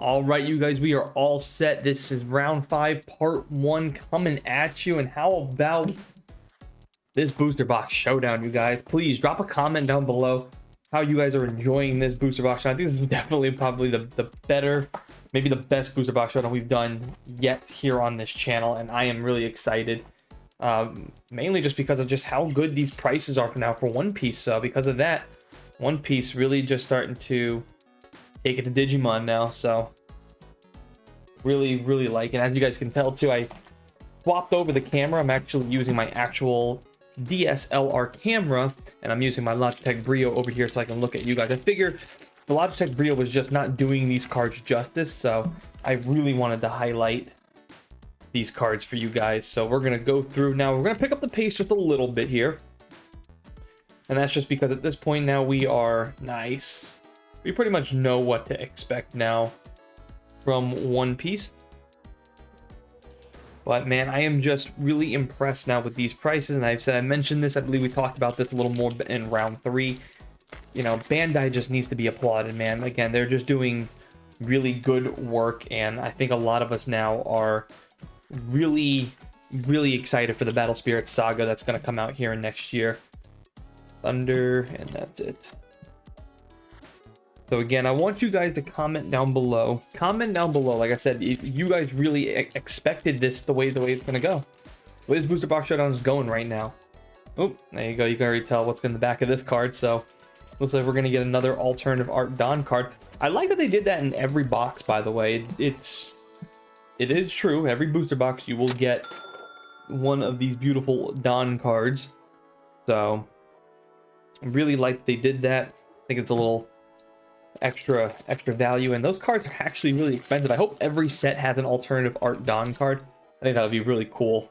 All right, you guys, we are all set. This is round 5, part 1 coming at you. And how about this booster box showdown, you guys? Please drop a comment down below how you guys are enjoying this booster box showdown. I think this is definitely probably the better, maybe the best booster box showdown we've done yet here on this channel. And I am really excited, mainly just because of just how good these prices are for now for One Piece. So because of that, One Piece really just starting to take it to Digimon now, so really like it. As you guys can tell too, I swapped over the camera. I'm actually using my actual DSLR camera, and I'm using my Logitech Brio over here so I can look at you guys. I figured the Logitech Brio was just not doing these cards justice, so I really wanted to highlight these cards for you guys. So we're gonna go through now. We're gonna pick up the pace just a little bit here, and that's just because at this point now we pretty much know what to expect now from One Piece. But man, I am just really impressed now with these prices. And I mentioned this, I believe we talked about this a little more in round 3. You know, Bandai just needs to be applauded, man. Again, they're just doing really good work. And I think a lot of us now are really excited for the Battle Spirit Saga that's going to come out here next year. Thunder, and that's it. So again, I want you guys to comment down below. Like I said, if you guys really expected this the way it's gonna go. The way this booster box showdown is going right now. Oh, there you go. You can already tell what's in the back of this card. So looks like we're gonna get another alternative art Don card. I like that they did that in every box, by the way. It is true. Every booster box you will get one of these beautiful Don cards. So I really like they did that. I think it's a little extra value, and those cards are actually really expensive. I hope every set has an alternative art Don card. I think that would be really cool.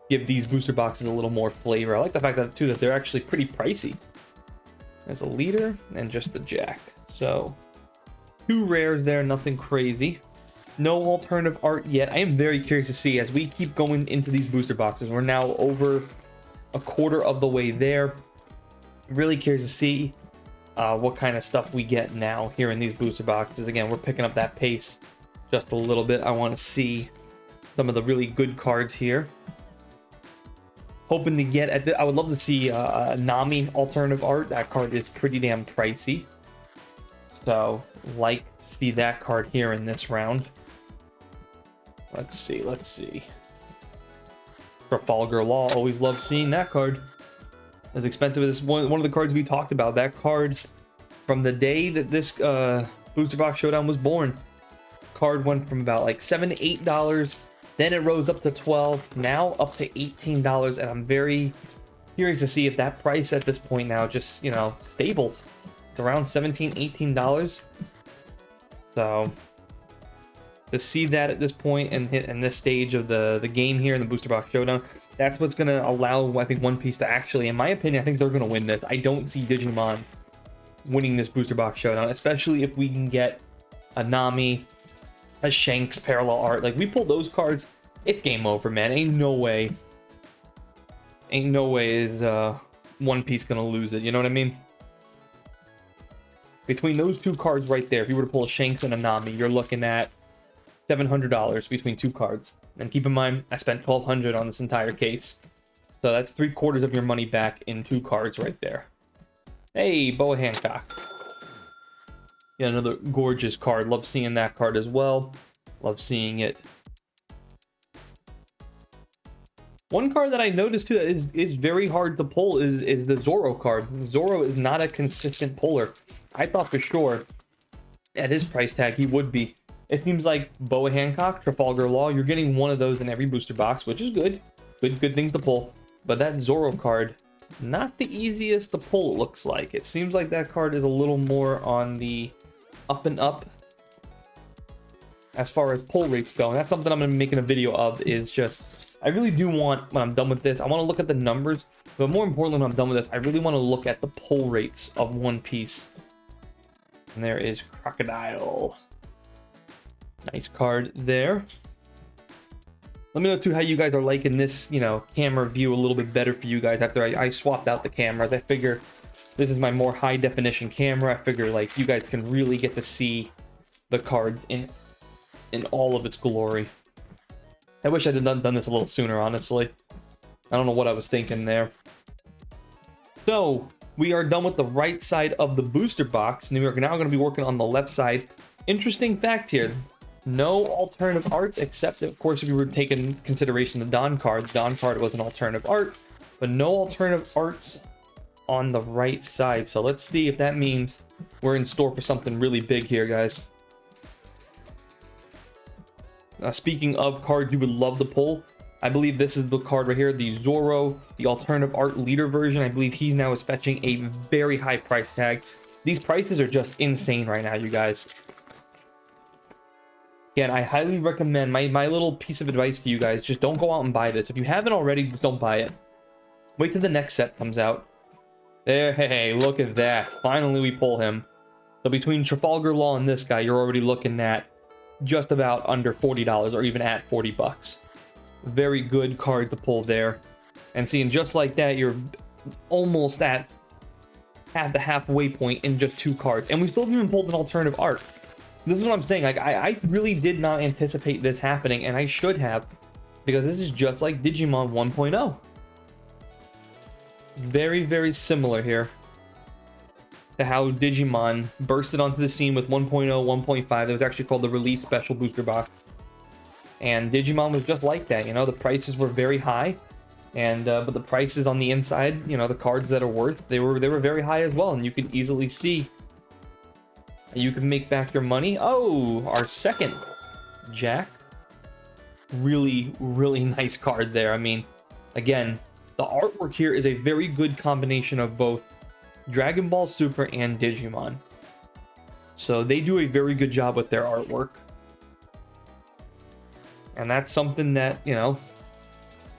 Give these booster boxes a little more flavor. I like the fact that too that they're actually pretty pricey. There's a leader and just the jack. So 2 rares there, nothing crazy. No alternative art yet. I am very curious to see as we keep going into these booster boxes. We're now over a quarter of the way there. Really curious to see what kind of stuff we get now here in these booster boxes. Again, we're picking up that pace just a little bit. I want to see some of the really good cards here. Hoping to get I would love to see a Nami alternative art. That card is pretty damn pricey, so like to see that card here in this round. Let's see. Trafalgar Law, always love seeing that card. As expensive as one of the cards we talked about, that card from the day that this booster box showdown was born, card went from about like $7 to $8, then it rose up to $12, now up to $18, and I'm very curious to see if that price at this point now just, you know, stables. It's around $17, $18. So to see that at this point and hit in this stage of the game here in the booster box showdown, that's what's going to allow, I think, One Piece to actually, in my opinion, I think they're going to win this. I don't see Digimon winning this booster box showdown, especially if we can get a Nami, a Shanks parallel art. Like, we pull those cards, it's game over, man. Ain't no way is One Piece going to lose it. You know what I mean? Between those 2 cards right there, if you were to pull a Shanks and a Nami, you're looking at $700 between 2 cards. And keep in mind, I spent $1,200 on this entire case. So that's 3/4 of your money back in 2 cards right there. Hey, Boa Hancock. Yeah, another gorgeous card. Love seeing that card as well. Love seeing it. One card that I noticed too that is very hard to pull is the Zoro card. Zoro is not a consistent puller. I thought for sure at his price tag he would be. It seems like Boa Hancock, Trafalgar Law, you're getting one of those in every booster box, which is good. Good things to pull. But that Zoro card, not the easiest to pull, it looks like. It seems like that card is a little more on the up and up as far as pull rates go. And that's something I'm going to be making a video of, is just, I really do want, when I'm done with this, I want to look at the numbers. But more importantly, when I'm done with this, I really want to look at the pull rates of One Piece. And there is Crocodile. Nice card there. Let me know too how you guys are liking this, you know, camera view a little bit better for you guys after I swapped out the cameras. I figure this is my more high definition camera. I figure like you guys can really get to see the cards in all of its glory. I wish I had done this a little sooner, honestly. I don't know what I was thinking there. So, we are done with the right side of the booster box, and we are now going to be working on the left side. Interesting fact here. No alternative arts, except, of course, if you were taking into consideration the Don card. The Don card was an alternative art, but no alternative arts on the right side. So let's see if that means we're in store for something really big here, guys. Speaking of cards you would love to pull, I believe this is the card right here, the Zoro, the alternative art leader version. I believe he now is fetching a very high price tag. These prices are just insane right now, you guys. Again, I highly recommend, my little piece of advice to you guys, just don't go out and buy this. If you haven't already, just don't buy it. Wait till the next set comes out. There, hey, look at that. Finally, we pull him. So between Trafalgar Law and this guy, you're already looking at just about under $40, or even at 40 bucks. Very good card to pull there. And seeing just like that, you're almost at the halfway point in just 2 cards. And we still haven't even pulled an alternative art. This is what I'm saying. Like, I really did not anticipate this happening, and I should have, because this is just like Digimon 1.0. Very, very similar here to how Digimon bursted onto the scene with 1.0, 1.5. That was actually called the Release Special Booster Box. And Digimon was just like that, you know, the prices were very high, and but the prices on the inside, you know, the cards that are worth, they were very high as well, and you can easily see you can make back your money. Oh, our second Jack. Really, really nice card there. I mean, again, the artwork here is a very good combination of both Dragon Ball Super and Digimon. So they do a very good job with their artwork. And that's something that, you know,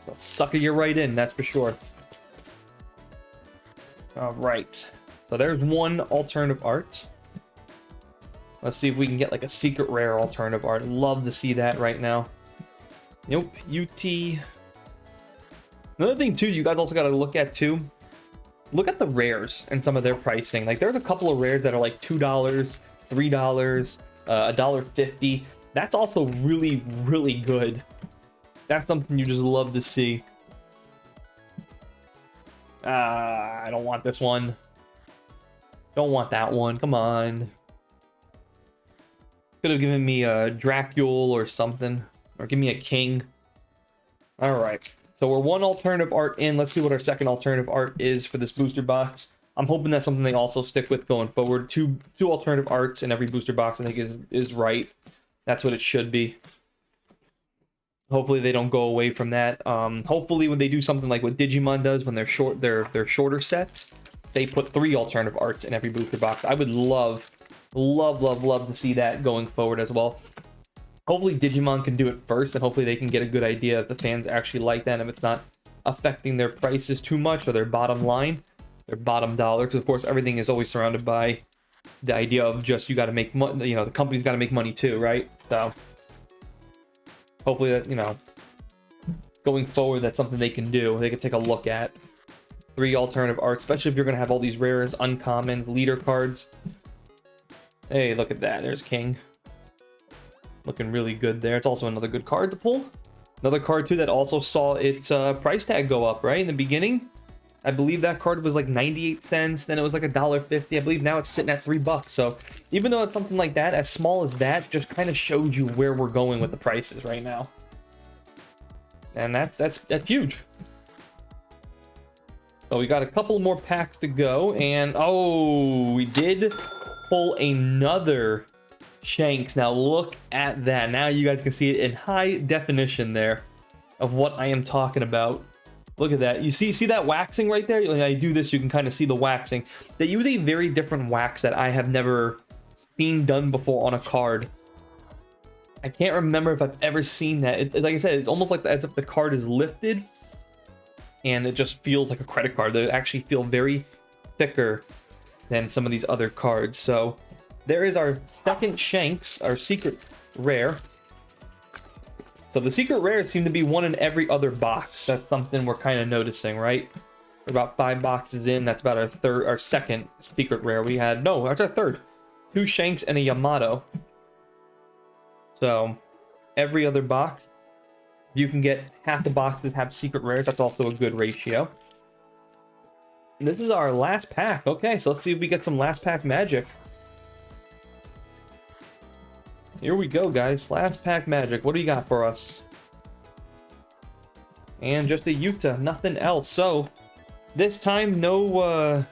they'll sucker you right in, that's for sure. Alright. So there's one alternative art. Let's see if we can get like a secret rare alternative art. Love to see that right now. Nope, UT. Another thing too, you guys also got to look at too. Look at the rares and some of their pricing. Like there's a couple of rares that are like $2, $3, $1.50. That's also really, really good. That's something you just love to see. I don't want this one. Don't want that one. Come on. Could have given me a Dracule or something. Or give me a King. Alright. So we're one alternative art in. Let's see what our second alternative art is for this booster box. I'm hoping that's something they also stick with going forward. Two alternative arts in every booster box, I think is right. That's what it should be. Hopefully they don't go away from that. Hopefully when they do something like what Digimon does when they're shorter sets, they put 3 alternative arts in every booster box. I would love to see that going forward as well. Hopefully Digimon can do it first, and hopefully they can get a good idea if the fans actually like that, and if it's not affecting their prices too much or their bottom line, their bottom dollar. Because of course everything is always surrounded by the idea of just you got to make money. You know, the company's got to make money too, right? So hopefully that, you know, going forward, that's something they can do. They can take a look at 3 alternative arts, especially if you're gonna have all these rares, uncommons, leader cards. Hey, look at that. There's King. Looking really good there. It's also another good card to pull. Another card too that also saw its price tag go up, right? In the beginning, I believe that card was like 98 cents, then it was like $1.50. I believe now it's sitting at $3. So even though it's something like that, as small as that, just kind of showed you where we're going with the prices right now. And that's huge. So we got a couple more packs to go, and oh, we did pull another Shanks. Now look at that. Now you guys can see it in high definition there of what I am talking about. Look at that. You see that waxing right there? When I do this, you can kind of see the waxing. They use a very different wax that I have never seen done before on a card. I can't remember if I've ever seen that. Like I said, it's almost like as if the card is lifted and it just feels like a credit card. They actually feel very thicker than some of these other cards. So there is our second Shanks, our secret rare. So the secret rares seem to be one in every other box. That's something we're kind of noticing, right? We're about 5 boxes in. That's about our second secret rare. We had, no, that's our third. 2 Shanks and a Yamato. So every other box, you can get half the boxes have secret rares. That's also a good ratio. And this is our last pack. Okay, so let's see if we get some last pack magic. Here we go, guys. Last pack magic. What do you got for us? And just a Yuta, nothing else. So this time, no,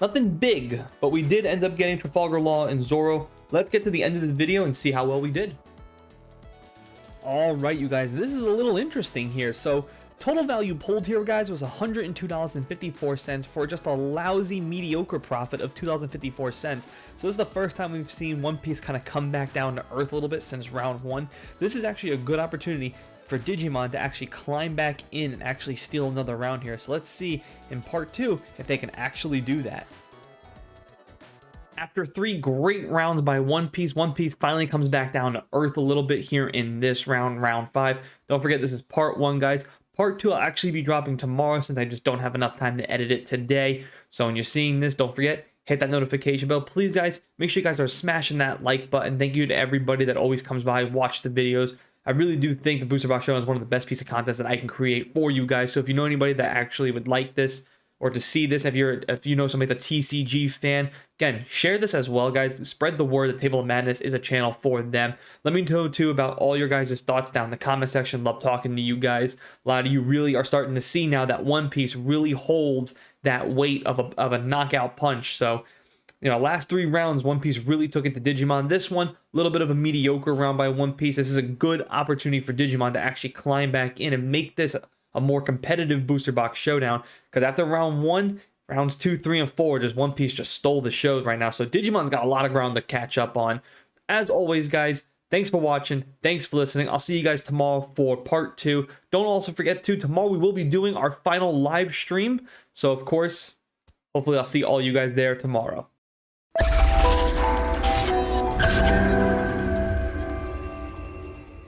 nothing big, but we did end up getting Trafalgar Law and Zoro. Let's get to the end of the video and see how well we did. All right, you guys, this is a little interesting here. So total value pulled here, guys, was $102.54 for just a lousy, mediocre profit of $2.54. So this is the first time we've seen One Piece kind of come back down to earth a little bit since round 1. This is actually a good opportunity for Digimon to actually climb back in and actually steal another round here. So let's see in part 2 if they can actually do that. After 3 great rounds by One Piece finally comes back down to earth a little bit here in this round, round 5. Don't forget, this is part 1, guys. Part 2 will actually be dropping tomorrow since I just don't have enough time to edit it today. So when you're seeing this, don't forget, hit that notification bell. Please, guys, make sure you guys are smashing that like button. Thank you to everybody that always comes by, watch the videos. I really do think the Booster Box Showdown is one of the best pieces of content that I can create for you guys. So if you know anybody that actually would like this or to see this, if you know somebody that's a TCG fan, again, share this as well, guys. Spread the word that Table of Madness is a channel for them. Let me know too about all your guys' thoughts down in the comment section. Love talking to you guys. A lot of you really are starting to see now that One Piece really holds that weight of a knockout punch. So, you know, last 3 rounds, One Piece really took it to Digimon. This one, a little bit of a mediocre round by One Piece. This is a good opportunity for Digimon to actually climb back in and make this a more competitive Booster Box Showdown. Because after round 1, rounds 2, 3, and 4, just One Piece just stole the show right now. So Digimon's got a lot of ground to catch up on. As always, guys, thanks for watching. Thanks for listening. I'll see you guys tomorrow for part 2. Don't also forget to, tomorrow we will be doing our final live stream. So, of course, hopefully I'll see all you guys there tomorrow.